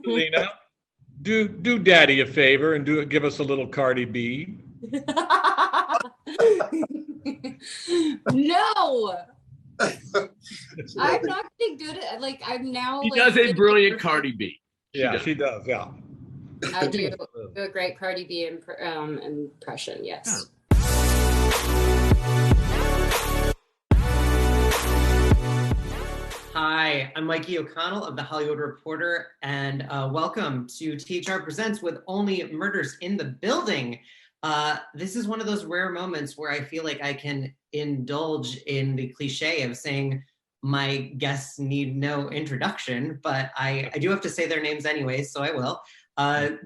Selena, do Daddy a favor and give us a little Cardi B. No, I'm not getting good at I'm now. She does a brilliant Cardi B. She does. Yeah, I do a great Cardi B impression. Yes. Hi, I'm Mikey O'Connell of The Hollywood Reporter, and welcome to THR Presents with Only Murders in the Building. This is one of those rare moments where I feel like I can indulge in the cliche of saying my guests need no introduction, but I do have to say their names anyways, so I will.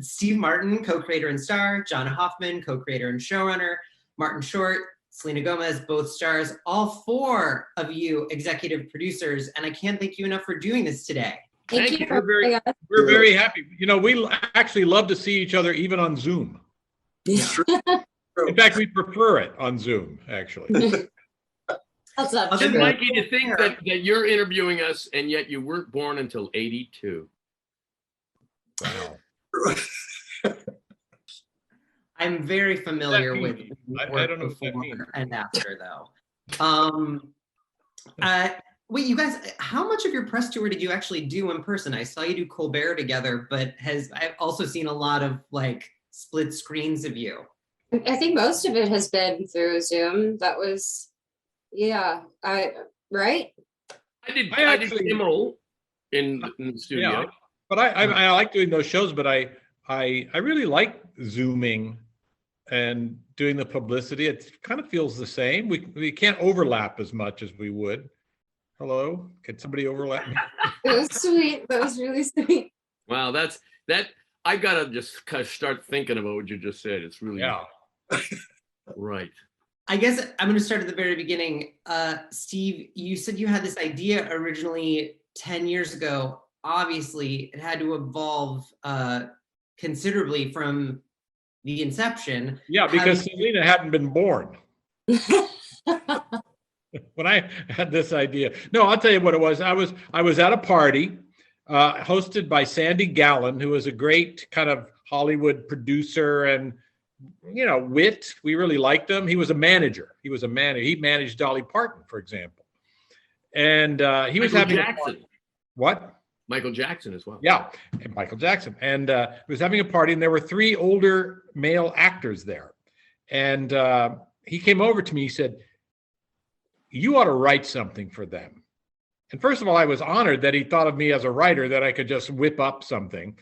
Steve Martin, co-creator and star, John Hoffman, co-creator and showrunner, Martin Short, Selena Gomez, both stars, all four of you executive producers, and I can't thank you enough for doing this today. Thank you. We're very happy. We actually love to see each other even on Zoom. In fact, we prefer it on Zoom, actually. That's not And true. Mikey, to think that you're interviewing us and yet you weren't born until 82. Wow. I'm very familiar with I don't know what that means. and after, though. Wait, you guys, how much of your press tour did you actually do in person? I saw you do Colbert together, but I've also seen a lot of split screens of you. I think most of it has been through Zoom. That was, right? I did Kimmel in the studio. Yeah, but I like doing those shows, but I really like Zooming and doing the publicity. It kind of feels the same. We can't overlap as much as we would. Hello? Can somebody overlap me? It was sweet. That was really sweet. Wow, that. I gotta just kind of start thinking about what you just said. It's really right. I guess I'm going to start at the very beginning. Steve, you said you had this idea originally 10 years ago. Obviously, it had to evolve considerably from the inception. Yeah, because Selena hadn't been born when I had this idea. No, I'll tell you what it was. I was at a party hosted by Sandy Gallen, who was a great kind of Hollywood producer and wit. We really liked him. He was a manager. He managed Dolly Parton, for example. And he was having Jackson. What? Michael Jackson as well. Yeah, and Michael Jackson. And he was having a party, and there were three older male actors there. And he came over to me. He said, "You ought to write something for them." And first of all, I was honored that he thought of me as a writer, that I could just whip up something.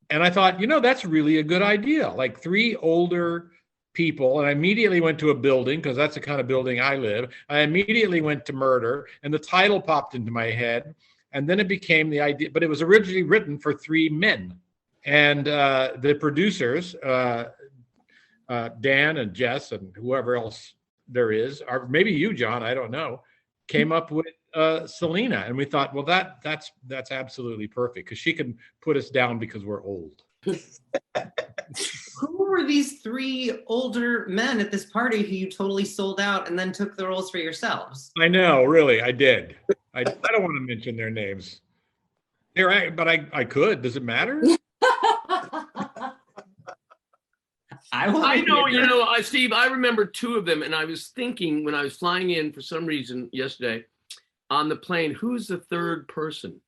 And I thought, that's really a good idea. Like three older people. And I immediately went to a building, because that's the kind of building I live. I immediately went to murder, and the title popped into my head. And then it became the idea, but it was originally written for three men. And the producers, Dan and Jess and whoever else there is, or maybe you, John, I don't know, came up with Selena. And we thought, well, that's absolutely perfect, because she can put us down because we're old. Who were these three older men at this party who you totally sold out and then took the roles for yourselves? I know, really, I did. I don't want to mention their names. But I could. Does it matter? I know, Steve, I remember two of them, and I was thinking when I was flying in for some reason yesterday on the plane, who's the third person?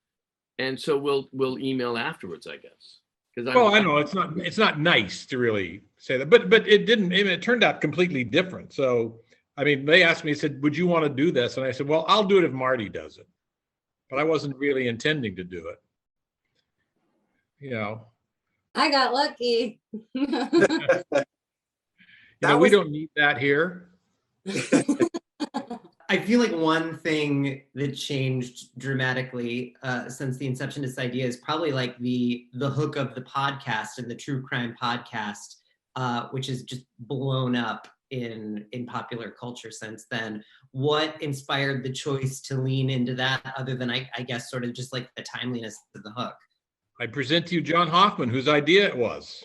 And so we'll email afterwards, I guess. I know it's not nice to really say that, but it didn't. It turned out completely different. So, I mean, they asked me, said, "Would you want to do this?" And I said, "Well, I'll do it if Marty does it," but I wasn't really intending to do it. I got lucky. We don't need that here. I feel like one thing that changed dramatically since the inception of this idea is probably like the hook of the podcast and the true crime podcast, which is just blown up in popular culture since then. What inspired the choice to lean into that, other than I guess sort of just like the timeliness of the hook? I present to you John Hoffman, whose idea it was.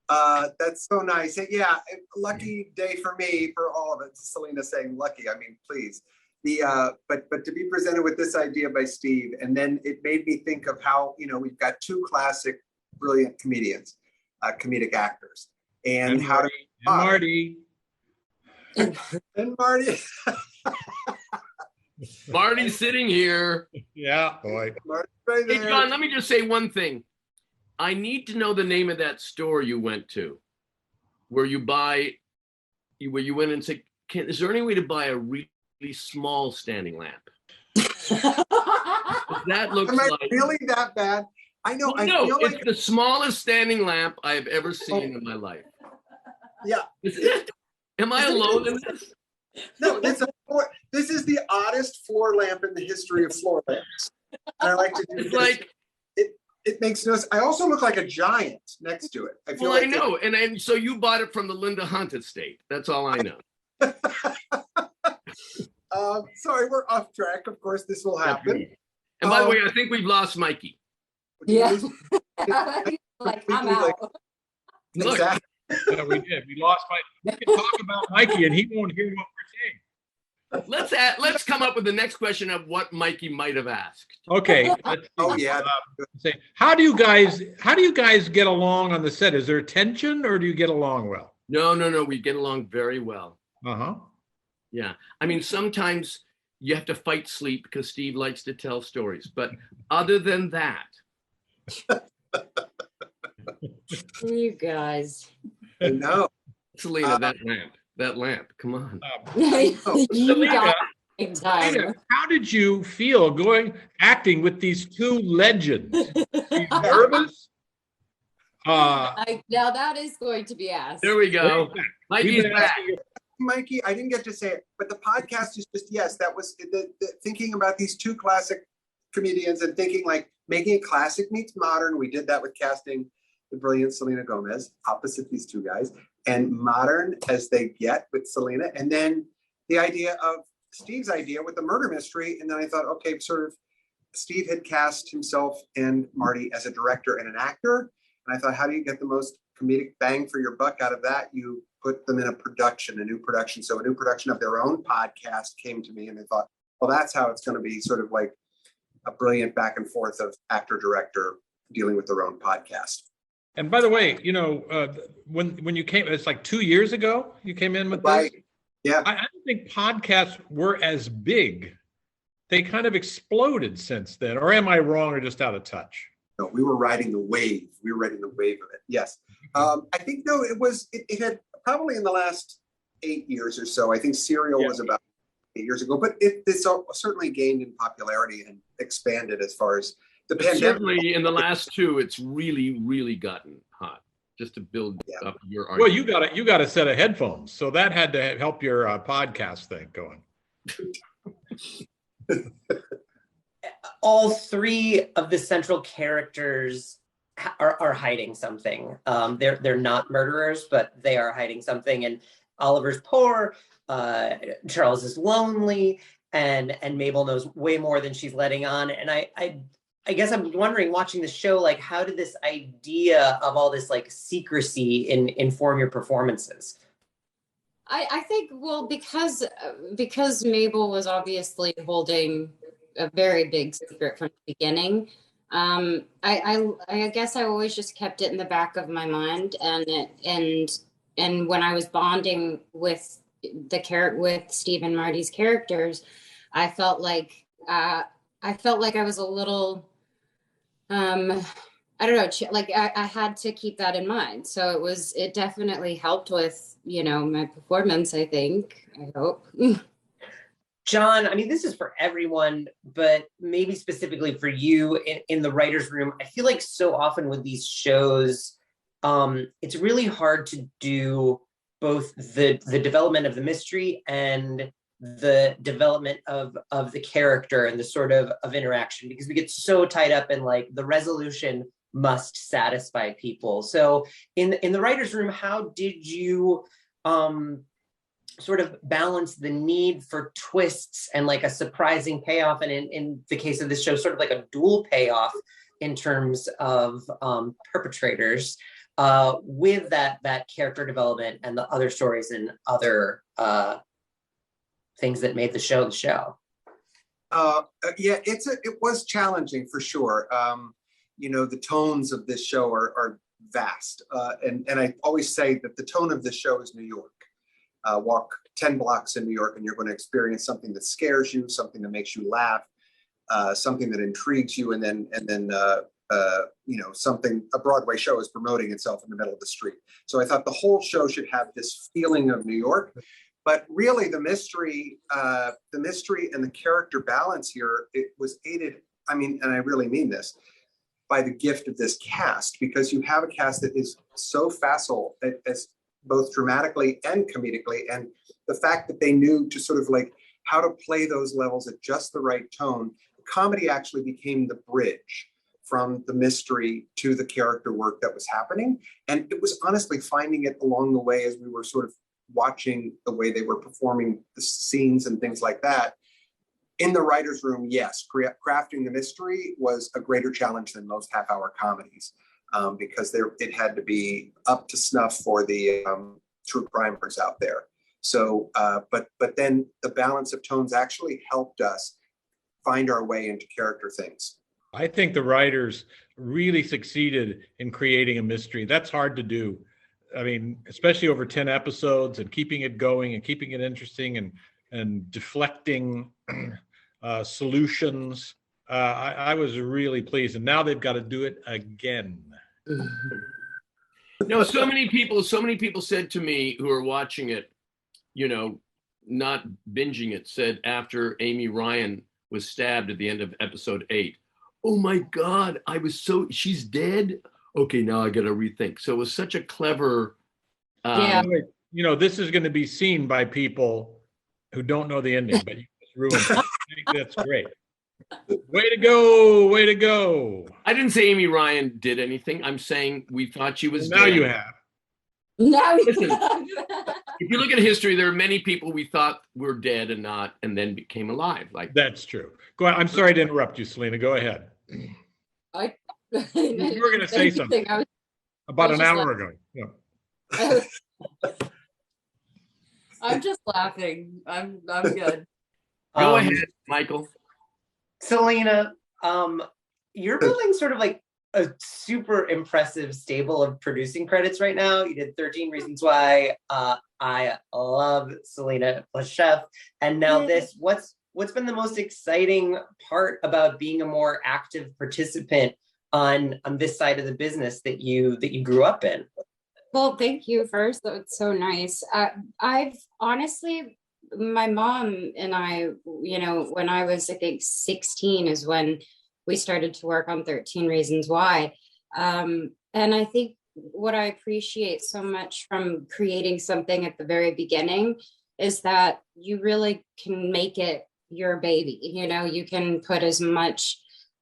That's so nice. Yeah, lucky day for me for all of it. Selena saying lucky. I mean, please. but to be presented with this idea by Steve, and then it made me think of how, we've got two classic, brilliant comedians, comedic actors, and how to Marty. And Marty. Marty's sitting here. Yeah, boy. Marty's right Hey, there. John, let me just say one thing. I need to know the name of that store you went to, where you went and said, is there any way to buy a really small standing lamp? That looks Am I like really that bad? I know. Well, I no, feel it's like the smallest standing lamp I've ever seen in my life. yeah. Am I alone in this? No, this is the oddest floor lamp in the history of floor lamps. And I like to do It's this. like, It makes no sense. I also look like a giant next to it. I feel well, like I know, and so you bought it from the Linda Hunt estate. That's all I know. Sorry, we're off track. Of course, this will happen. And by the way, I think we've lost Mikey. Yeah. Like, I'm out. Look, Exactly. Yeah, we did. We lost Mike. We can talk about Mikey, and he won't hear what we're saying. let's come up with the next question of what Mikey might have asked. Okay. Oh yeah. Say, how do you guys get along on the set? Is there tension, or do you get along well? No. We get along very well. Uh-huh. Yeah. I mean, sometimes you have to fight sleep because Steve likes to tell stories. But other than that, You guys. No. Selena, that lamp, come on. You got big time. Selena, how did you feel acting with these two legends? Are you nervous? Now that is going to be asked. There we go. We've Mikey's been back. asking you- Mikey, I didn't get to say it, but the podcast is just, yes, that was the thinking about these two classic comedians and thinking like making a classic meets modern. We did that with casting the brilliant Selena Gomez opposite these two guys, and modern as they get with Selena. And then the idea of Steve's idea with the murder mystery. And then I thought, okay, sort of Steve had cast himself and Marty as a director and an actor. And I thought, how do you get the most comedic bang for your buck out of that? You put them in a new production. So a new production of their own podcast came to me, and they thought, well, that's how it's going to be, sort of like a brilliant back and forth of actor director dealing with their own podcast. And by the way, when you came, it's like 2 years ago you came in with Right. this. Yeah. I don't think podcasts were as big. They kind of exploded since then. Or am I wrong, or just out of touch? No, we were riding the wave. We were riding the wave of it. Yes. I think, no, it had probably in the last 8 years or so. I think Serial was about 8 years ago, but it's certainly gained in popularity and expanded as far as the pandemic. Certainly in the last two, it's really, really gotten hot. Just to build up your Well, argument. you got a set of headphones, so that had to help your podcast thing going. All three of the central characters are hiding something. They're not murderers, but they are hiding something. And Oliver's poor, Charles is lonely, and Mabel knows way more than she's letting on. And I guess I'm wondering, watching the show, like, how did this idea of all this like secrecy inform your performances? I think, well, because Mabel was obviously holding a very big secret from the beginning. I guess I always just kept it in the back of my mind, and when I was bonding with with Steve and Marty's characters, I felt like I was a little, I don't know, like I had to keep that in mind. So it definitely helped with, my performance, I think, I hope. John, I mean, this is for everyone, but maybe specifically for you in the writer's room. I feel like so often with these shows, it's really hard to do both the development of the mystery and the development of the character and the sort of interaction, because we get so tied up in like the resolution must satisfy people. So in the writer's room, how did you sort of balance the need for twists and like a surprising payoff, and in the case of this show, sort of like a dual payoff in terms of perpetrators, with that character development and the other stories and other things that made the show the show? Yeah, it was challenging for sure. The tones of this show are vast, and I always say that the tone of this show is New York. Walk 10 blocks in New York, and you're going to experience something that scares you, something that makes you laugh, something that intrigues you, and then something, a Broadway show is promoting itself in the middle of the street. So I thought the whole show should have this feeling of New York. But really, the mystery and the character balance here, it was aided, and I really mean this, by the gift of this cast, because you have a cast that is so facile as both dramatically and comedically. And the fact that they knew to sort of like how to play those levels at just the right tone, the comedy actually became the bridge from the mystery to the character work that was happening. And it was honestly finding it along the way as we were sort of watching the way they were performing the scenes and things like that. In the writer's room, yes, crafting the mystery was a greater challenge than most half-hour comedies, because it had to be up to snuff for the true crimers out there. So, but then the balance of tones actually helped us find our way into character things. I think the writers really succeeded in creating a mystery. That's hard to do. Especially over 10 episodes and keeping it going and keeping it interesting and deflecting solutions. I was really pleased. And now they've got to do it again. No, so many people said to me who are watching it, not binging it, said after Amy Ryan was stabbed at the end of episode 8, oh my God, she's dead? Okay, now I got to rethink. So it was such a clever. This is going to be seen by people who don't know the ending, but you just ruined it. I think that's great. Way to go. Way to go. I didn't say Amy Ryan did anything. I'm saying we thought she was dead. Now you have. Now you Listen, have. if you look at history, there are many people we thought were dead and then became alive. That's true. Go ahead. I'm sorry to interrupt you, Selena. Go ahead. You were going to say something about an hour ago. Yeah. I'm just laughing. I'm good. Go ahead, Michael. Selena, you're building sort of like a super impressive stable of producing credits right now. You did 13 Reasons Why. I love Selena plus Chef. And now this, what's been the most exciting part about being a more active participant on this side of the business that you grew up in? Well, thank you first. That's so nice. I've honestly, my mom and I, when I was, I think 16 is when we started to work on 13 Reasons Why. And I think what I appreciate so much from creating something at the very beginning is that you really can make it your baby. You can put as much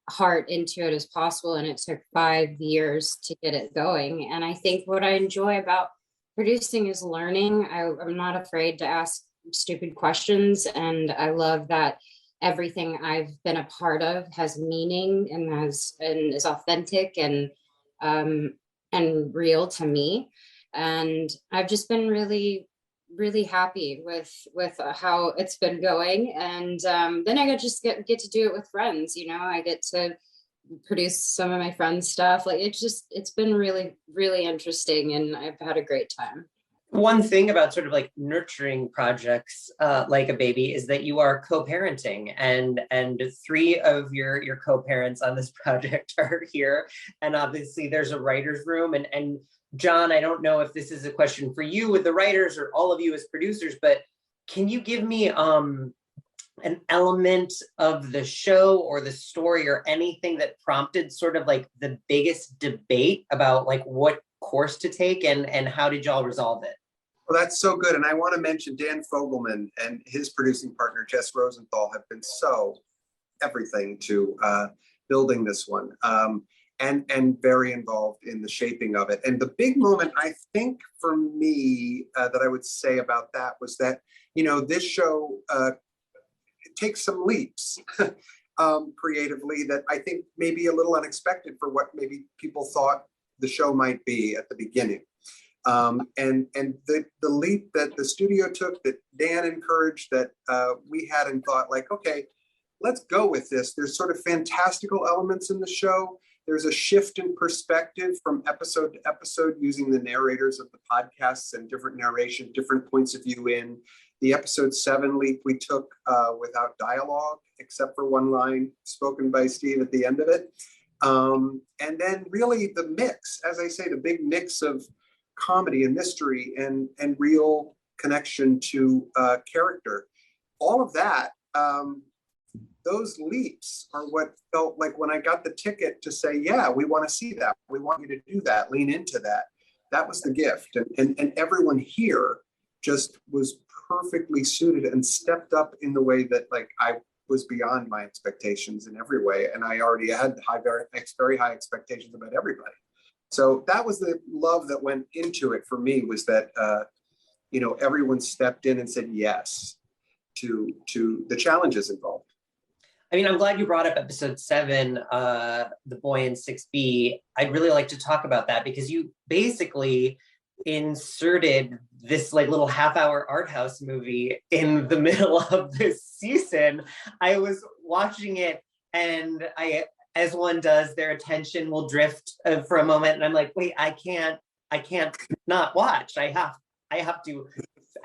heart into it as possible. And it took 5 years to get it going. And I think what I enjoy about producing is learning. I'm not afraid to ask stupid questions. And I love that everything I've been a part of has meaning and is authentic and real to me. And I've just been really, really happy with how it's been going. And then I get to do it with friends. I get to produce some of my friends' stuff. It's been really, really interesting, and I've had a great time. One thing about sort of like nurturing projects like a baby is that you are co-parenting, and 3 of your co-parents on this project are here, and obviously there's a writer's room. And John, I don't know if this is a question for you with the writers or all of you as producers, but can you give me an element of the show or the story or anything that prompted sort of like the biggest debate about like what course to take, and how did y'all resolve it? Well, that's so good. And I want to mention Dan Fogelman and his producing partner, Jess Rosenthal, have been so everything to building this one, and very involved in the shaping of it. And the big moment, I think, for me, that I would say about that was that, this show takes some leaps creatively that I think may be a little unexpected for what maybe people thought the show might be at the beginning. And the leap that the studio took, that Dan encouraged, that we had and thought like, okay, let's go with this. There's sort of fantastical elements in the show. There's a shift in perspective from episode to episode using the narrators of the podcasts and different narration, different points of view in. The episode 7 leap we took without dialogue, except for one line spoken by Steve at the end of it. And then really the mix, as I say, the big mix of comedy and mystery and real connection to character. All of that, those leaps are what felt like when I got the ticket to say, yeah, we want to see that. We want you to do that, lean into that. That was the gift. And everyone here just was perfectly suited and stepped up in the way that like I was beyond my expectations in every way. And I already had very high expectations about everybody. So that was the love that went into it for me, was that, everyone stepped in and said yes to the challenges involved. I mean, I'm glad you brought up episode 7, The Boy in 6B. I'd really like to talk about that because you basically inserted this like little half-hour art house movie in the middle of this season. I was watching it and as one does, their attention will drift for a moment. And I'm like, wait, I can't not watch. I have to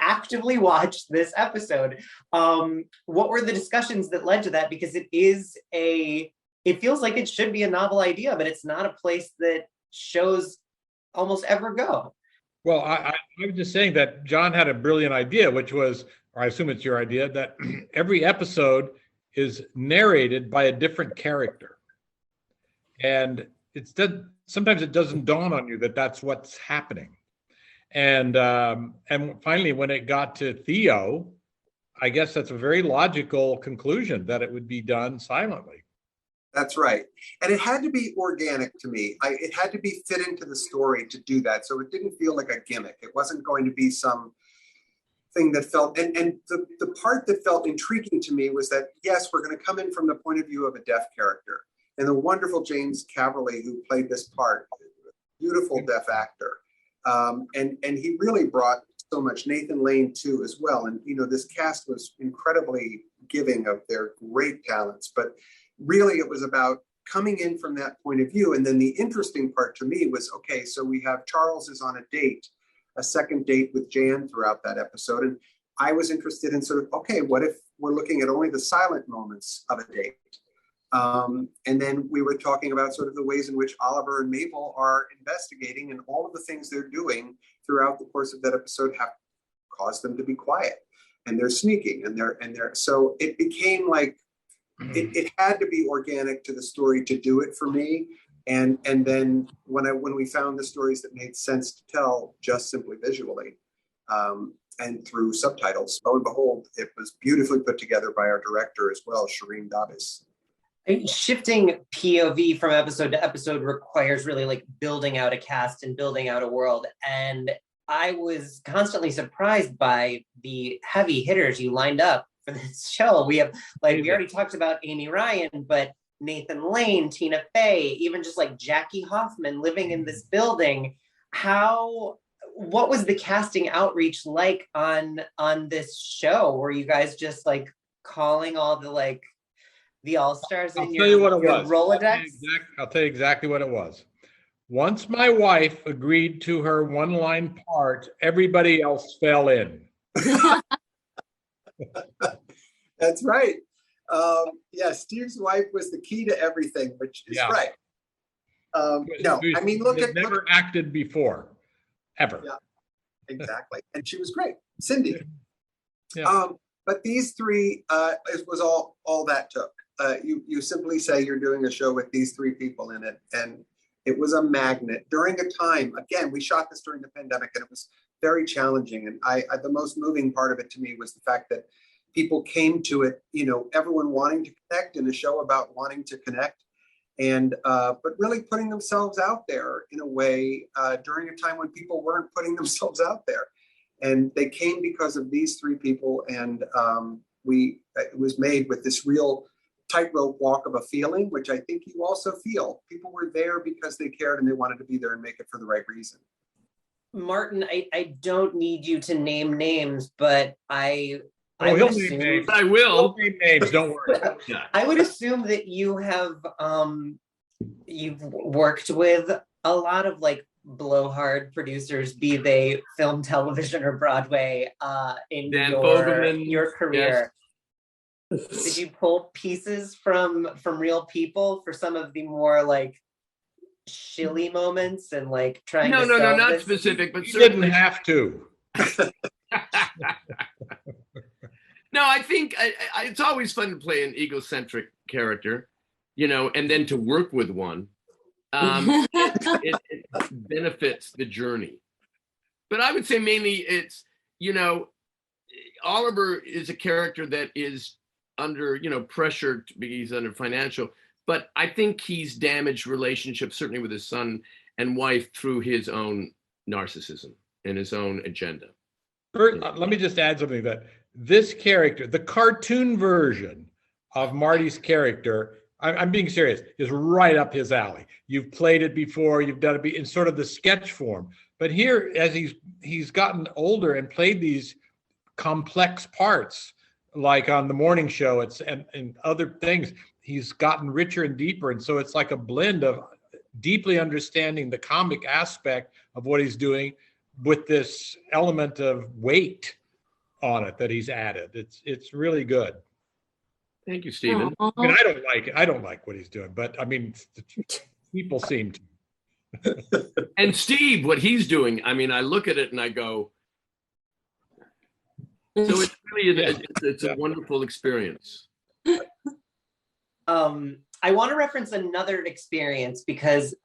actively watch this episode. What were the discussions that led to that? Because it feels like it should be a novel idea, but it's not a place that shows almost ever go. Well, I was just saying that John had a brilliant idea, which was, or I assume it's your idea, that every episode is narrated by a different character. And sometimes it doesn't dawn on you that that's what's happening. And finally, when it got to Theo, I guess that's a very logical conclusion that it would be done silently. That's right. And it had to be organic to me. It had to be fit into the story to do that. So it didn't feel like a gimmick. It wasn't going to be some thing that felt, and the part that felt intriguing to me was that, yes, we're going to come in from the point of view of a deaf character. And the wonderful James Caverly, who played this part, beautiful deaf actor. And he really brought so much. Nathan Lane too, as well. And, this cast was incredibly giving of their great talents, but really it was about coming in from that point of view. And then the interesting part to me was, okay, so we have Charles is on a second date with Jan throughout that episode. And I was interested in sort of, okay, what if we're looking at only the silent moments of a date? And then we were talking about sort of the ways in which Oliver and Mabel are investigating, and all of the things they're doing throughout the course of that episode have caused them to be quiet, and they're sneaking, and they're so it became like it had to be organic to the story to do it for me. And then when we found the stories that made sense to tell just simply visually, and through subtitles, lo and behold, it was beautifully put together by our director as well, Shireen Davis. Shifting POV from episode to episode requires really like building out a cast and building out a world. And I was constantly surprised by the heavy hitters you lined up for this show. We have, like, we already talked about Amy Ryan, but Nathan Lane, Tina Fey, even just like Jackie Hoffman living in this building. What was the casting outreach like on this show? Were you guys just like calling all the all-stars in your Rolodex? I'll tell you exactly what it was. Once my wife agreed to her one-line part, everybody else fell in. That's right. Steve's wife was the key to everything, which is right. Look at never acted before, ever. Yeah, exactly. And she was great, Cindy. Yeah. But these three, it was all that took. You simply say you're doing a show with these three people in it, and it was a magnet during a time. Again, we shot this during the pandemic, and it was very challenging. And the most moving part of it to me was the fact that people came to it, everyone wanting to connect in a show about wanting to connect, and but really putting themselves out there in a way during a time when people weren't putting themselves out there. And they came because of these three people, and it was made with this real tightrope walk of a feeling, which I think you also feel. People were there because they cared and they wanted to be there and make it for the right reason. Martin, I don't need you to name names, but I Oh, would he'll name assume names. I He'll will. name names. Don't worry. Yeah. I would assume that you have you've worked with a lot of like blowhard producers, be they film, television, or Broadway, in Dan your Fogelman, career. Did you pull pieces from real people for some of the more like shilly moments and like trying No, to no, sell not this? specific, but You didn't certainly. have to. No, I think it's always fun to play an egocentric character, you know, and then to work with one. It benefits the journey. But I would say mainly it's, you know, Oliver is a character that is under, you know, pressure because he's under financial, but I think he's damaged relationships, certainly with his son and wife, through his own narcissism and his own agenda. First, let me just add something that this character, the cartoon version of Marty's character, I'm being serious, is right up his alley. You've played it before, you've done it in sort of the sketch form. But here, as he's gotten older and played these complex parts, like on the morning show, and other things, he's gotten richer and deeper. And so it's like a blend of deeply understanding the comic aspect of what he's doing with this element of weight on it that he's added. It's really good. Thank you, Stephen. I mean, I don't like what he's doing, but I mean, people seem to. And Steve, what he's doing, I mean, I look at it and I go, so it's really it's a wonderful experience. I want to reference another experience because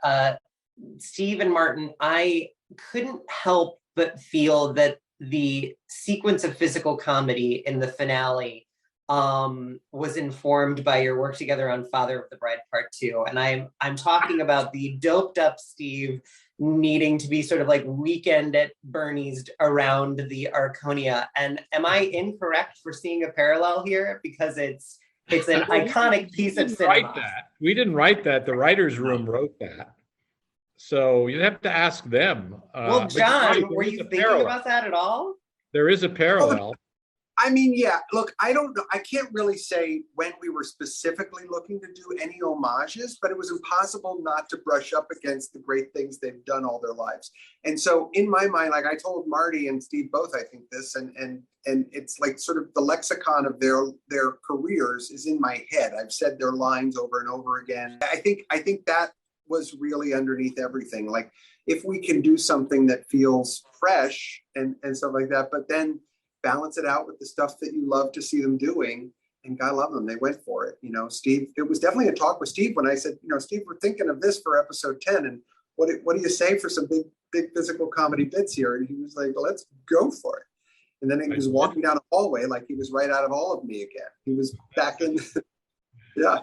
Steve and Martin, I couldn't help but feel that the sequence of physical comedy in the finale was informed by your work together on Father of the Bride Part 2. And I'm talking about the doped up Steve needing to be sort of like Weekend at Bernie's around the Arconia. And am I incorrect for seeing a parallel here? Because it's an iconic piece of cinema. We didn't write that. The writer's room wrote that. So you'd have to ask them. Well, John, were you thinking about that at all? There is a parallel. I mean, yeah, look, I don't know. I can't really say when we were specifically looking to do any homages, but it was impossible not to brush up against the great things they've done all their lives. And so in my mind, like I told Marty and Steve both, I think this, and it's like sort of the lexicon of their careers is in my head. I've said their lines over and over again. I think that was really underneath everything. Like if we can do something that feels fresh and stuff like that, but then balance it out with the stuff that you love to see them doing, and God love them, they went for it. You know, Steve, it was definitely a talk with Steve when I said, you know, Steve, we're thinking of this for episode 10, and what do you say for some big physical comedy bits here? And he was like, well, let's go for it. And then he was walking down a hallway like he was right out of All of Me again. He was back in. Yeah.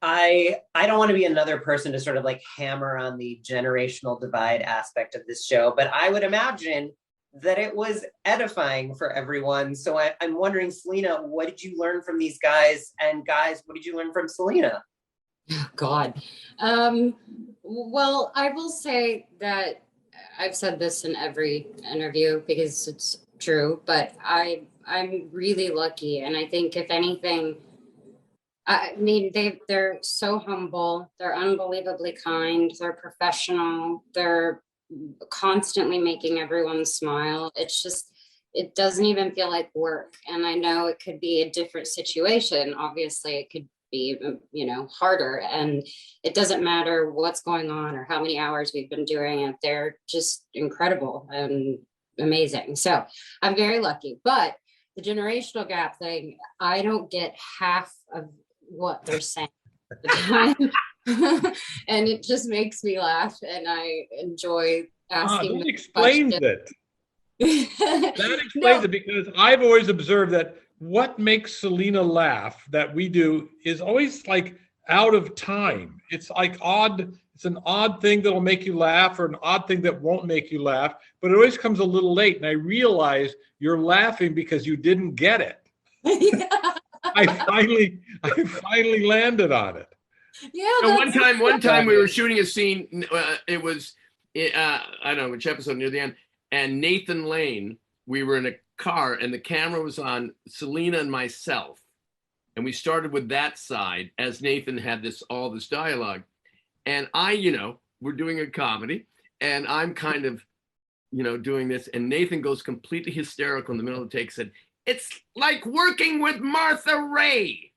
I don't want to be another person to sort of like hammer on the generational divide aspect of this show, but I would imagine that it was edifying for everyone. So I'm wondering, Selena, what did you learn from these guys? And guys, what did you learn from Selena? God. Well, I will say that I've said this in every interview because it's true, but I'm really lucky. And I think if anything, I mean, they're so humble. They're unbelievably kind. They're professional. They're constantly making everyone smile. It's just, it doesn't even feel like work. And I know it could be a different situation. Obviously, it could be, you know, harder. And it doesn't matter what's going on or how many hours we've been doing it. They're just incredible and amazing. So I'm very lucky. But the generational gap thing, I don't get half of what they're saying at the time. And it just makes me laugh, and I enjoy asking. That explains it. That explains it, because I've always observed that what makes Selena laugh that we do is always like out of time. It's like odd. It's an odd thing that'll make you laugh, or an odd thing that won't make you laugh, but it always comes a little late. And I realize you're laughing because you didn't get it. Yeah. I finally landed on it. Yeah. So one time we were shooting a scene. It was I don't know which episode, near the end, and Nathan Lane, we were in a car and the camera was on Selena and myself. And we started with that side as Nathan had all this dialogue. And we're doing a comedy and I'm kind of, doing this. And Nathan goes completely hysterical in the middle of the take, said, "It's like working with Martha Ray."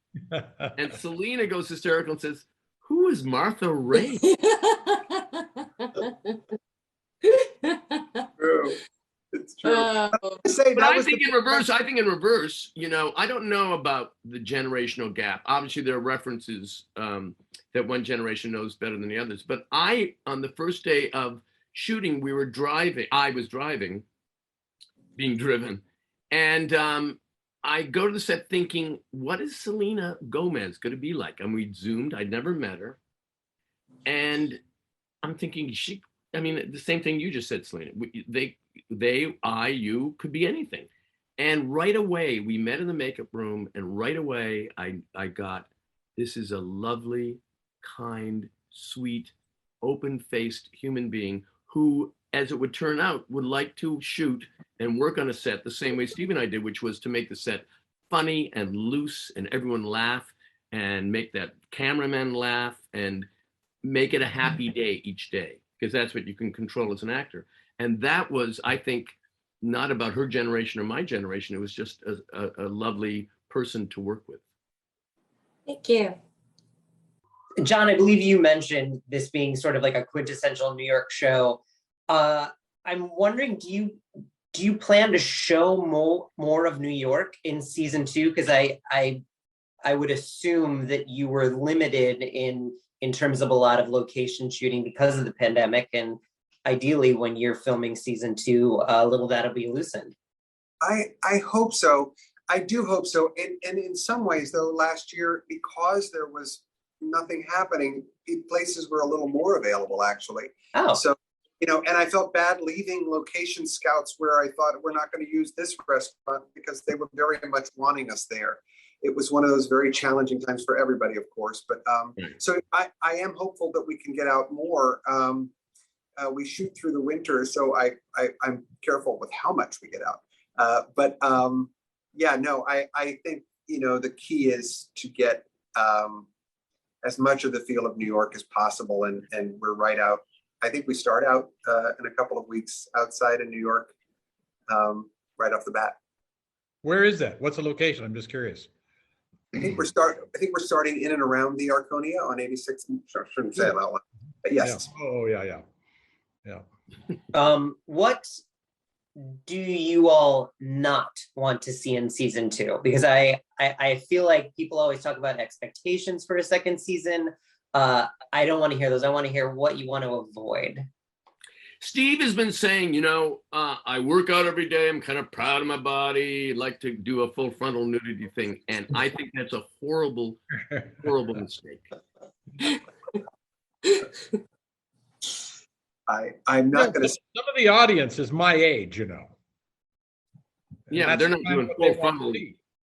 And Selena goes hysterical and says, "Who is Martha Ray?" True. It's true. Oh. But I think in reverse, I don't know about the generational gap. Obviously, there are references that one generation knows better than the others. But on the first day of shooting, I was driving, being driven. And I go to the set thinking, what is Selena Gomez going to be like? And we zoomed. I'd never met her. And I'm thinking, the same thing you just said, Selena. You could be anything. And right away, we met in the makeup room. And right away, I got, this is a lovely, kind, sweet, open-faced human being who, as it would turn out, would like to shoot and work on a set the same way Steve and I did, which was to make the set funny and loose and everyone laugh and make that cameraman laugh and make it a happy day each day, because that's what you can control as an actor. And that was, I think, not about her generation or my generation. It was just a lovely person to work with. Thank you. John, I believe you mentioned this being sort of like a quintessential New York show. I'm wondering, do you plan to show more of New York in season 2? Because I would assume that you were limited in terms of a lot of location shooting because of the pandemic, and ideally when you're filming season 2, a little that'll be loosened. I hope so. I do hope so. And in some ways, though, last year, because there was nothing happening, places were a little more available, actually. Oh. So, and I felt bad leaving location scouts where I thought we're not going to use this restaurant because they were very much wanting us there. It was one of those very challenging times for everybody, of course. But so I am hopeful that we can get out more. We shoot through the winter, so I'm careful with how much we get out. I think, the key is to get as much of the feel of New York as possible. And we're right out. I think we start out in a couple of weeks outside of New York, right off the bat. Where is that? What's the location? I'm just curious. I think we're starting in and around the Arconia on 86. I shouldn't say it out loud, but yes. Yeah. Oh yeah. What do you all not want to see in season 2? Because I feel like people always talk about expectations for a second season. I don't want to hear those. I want to hear what you want to avoid. Steve has been saying, I work out every day. I'm kind of proud of my body. Like to do a full frontal nudity thing. And I think that's a horrible, horrible mistake. I'm not going to. Some of the audience is my age, Yeah, they're not doing full frontal.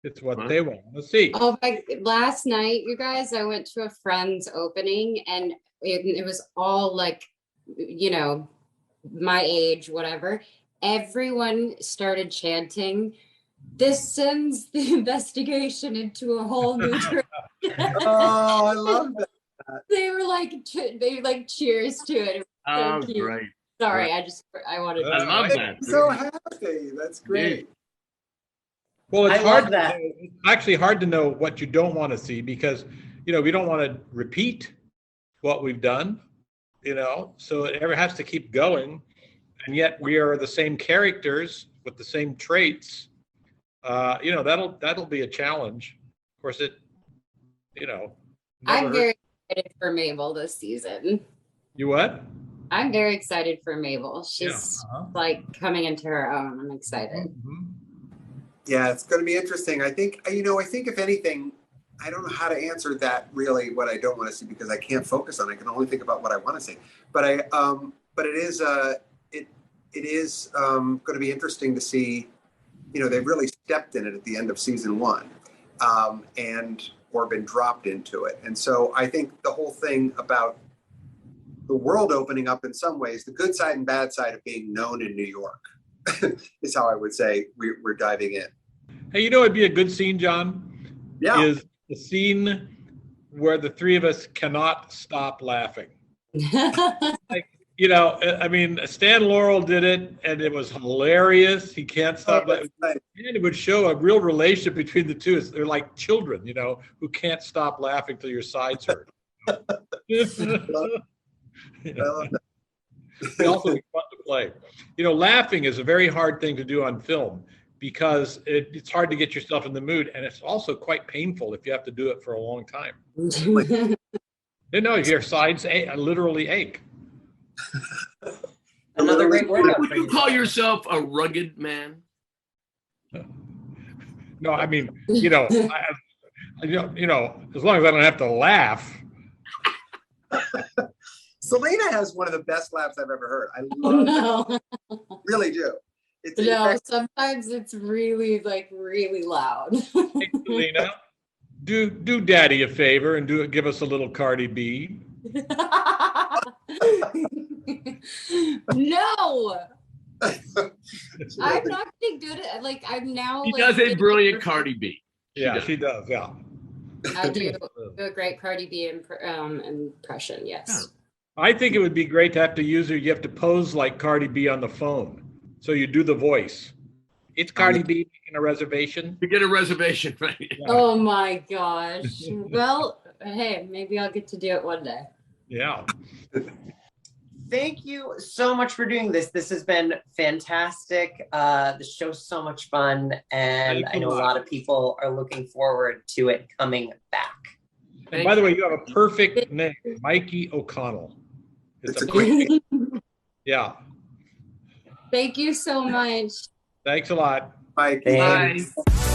It's what they want to see. Oh, last night, you guys, I went to a friend's opening and it was all like, my age, whatever. Everyone started chanting, "This sends the investigation into a whole new direction." Oh, I love that. They were like, cheers to it. It was so cute. Great. Sorry, I wanted to. I love that. I'm so happy. That's great. Well, it's love that. It's actually hard to know what you don't want to see because, we don't want to repeat what we've done, so it ever has to keep going. And yet we are the same characters with the same traits. That'll be a challenge. Of course, I'm very excited for Mabel this season. You what? I'm very excited for Mabel. She's like coming into her own. I'm excited. Mm-hmm. Yeah, it's going to be interesting. I think if anything, I don't know how to answer that really, what I don't want to see, because I can't focus on it. I can only think about what I want to see. But it is going to be interesting to see, they've really stepped in it at the end of season 1 or been dropped into it. And so I think the whole thing about the world opening up in some ways, the good side and bad side of being known in New York is how I would say we're diving in. Hey, it'd be a good scene, John? Yeah. Is the scene where the three of us cannot stop laughing. I mean, Stan Laurel did it, and it was hilarious. He can't stop laughing. Right. And it would show a real relationship between the two. They're like children, who can't stop laughing till your sides hurt. I love that. It also be fun to play. Laughing is a very hard thing to do on film because it's hard to get yourself in the mood, and it's also quite painful if you have to do it for a long time. Your sides literally ache. Another great workout. Would you call yourself a rugged man? No, I mean, as long as I don't have to laugh. Selena has one of the best laughs I've ever heard. I love it. Really do. Sometimes it's really really loud. Hey, Selena, do Daddy a favor and give us a little Cardi B. No. I'm not getting good at I'm now. He does a brilliant Cardi B. Yeah, she does. Yeah. I do a great Cardi B impression. Yes. I think it would be great to have to use her. You have to pose like Cardi B on the phone, so you do the voice. It's Cardi B making a reservation. You get a reservation, right? Yeah. Oh my gosh. Well, hey, maybe I'll get to do it one day. Yeah. Thank you so much for doing this. This has been fantastic. The show's so much fun, and I know a lot of people are looking forward to it coming back. And by the way, you have a perfect name, Mikey O'Connell. It's a great name. Yeah. Thank you so much. Thanks a lot. Mike. Thanks. Bye.